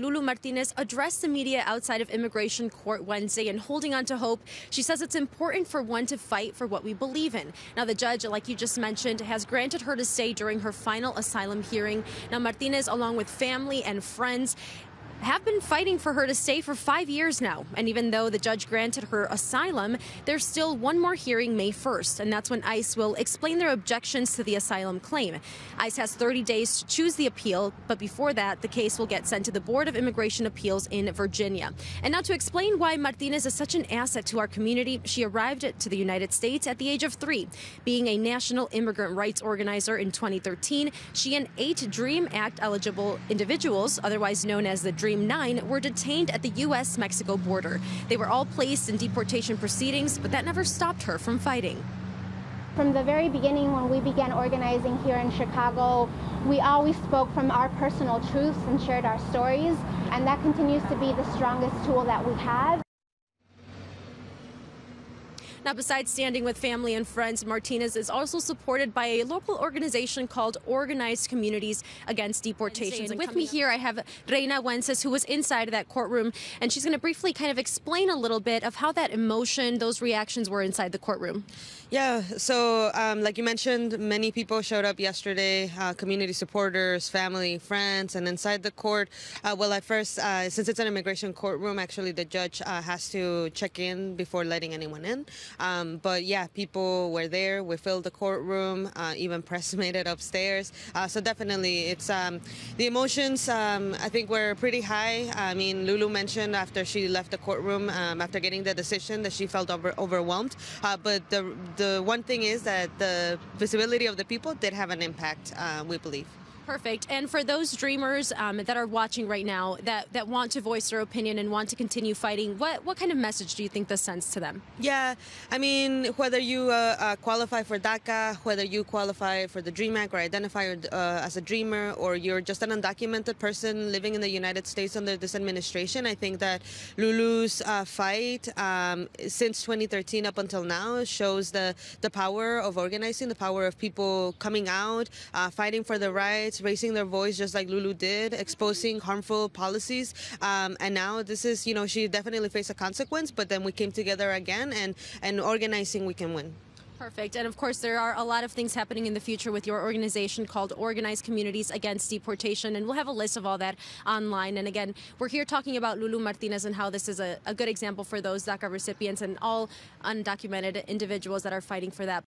Lulu Martinez addressed the media outside of immigration court Wednesday and holding on to hope. She says it's important for one to fight for what we believe in. Now, the judge, like you just mentioned, has granted her to stay during her final asylum hearing. Now, Martinez, along with family and friends, have been fighting for her to stay for 5 years now. And even though the judge granted her asylum, there's still one more hearing May 1st, and that's when ICE will explain their objections to the asylum claim. ICE has 30 days to choose the appeal, but before that, the case will get sent to the Board of Immigration Appeals in Virginia. And now to explain why Martinez is such an asset to our community, she arrived to the United States at the age of 3. Being a national immigrant rights organizer in 2013, she and 8 DREAM Act eligible individuals, otherwise known as the DREAM 9, were detained at the U.S.-Mexico border. They were all placed in deportation proceedings, but that never stopped her from fighting. From the very beginning, when we began organizing here in Chicago, we always spoke from our personal truths and shared our stories, and that continues to be the strongest tool that we have. Now, besides standing with family and friends, Martinez is also supported by a local organization called Organized Communities Against Deportations. And with me here, I have Reina Wences, who was inside of that courtroom, and she's going to briefly kind of explain a little bit of how that emotion, those reactions were inside the courtroom. Yeah, so like you mentioned, many people showed up yesterday, community supporters, family, friends, and inside the court. Well, at first, since it's an immigration courtroom, actually the judge has to check in before letting anyone in. But yeah, people were there. We filled the courtroom, even press made it upstairs. So definitely, it's the emotions, I think, were pretty high. I mean, Lulu mentioned after she left the courtroom, after getting the decision, that she felt overwhelmed. But the one thing is that the visibility of the people did have an impact, we believe. Perfect. And for those dreamers that are watching right now that want to voice their opinion and want to continue fighting, what kind of message do you think this sends to them? Yeah, I mean, whether you qualify for DACA, whether you qualify for the DREAM Act or identify as a dreamer, or you're just an undocumented person living in the United States under this administration, I think that Lulu's fight since 2013 up until now shows the power of organizing, the power of people coming out, fighting for their rights, raising their voice just like Lulu did, exposing harmful policies. And now this is, you know, she definitely faced a consequence, but then we came together again, and organizing, we can win. Perfect. And of course, there are a lot of things happening in the future with your organization called Organized Communities Against Deportation, and we'll have a list of all that online. And again, we're here talking about Lulu Martinez and how this is a good example for those DACA recipients and all undocumented individuals that are fighting for that.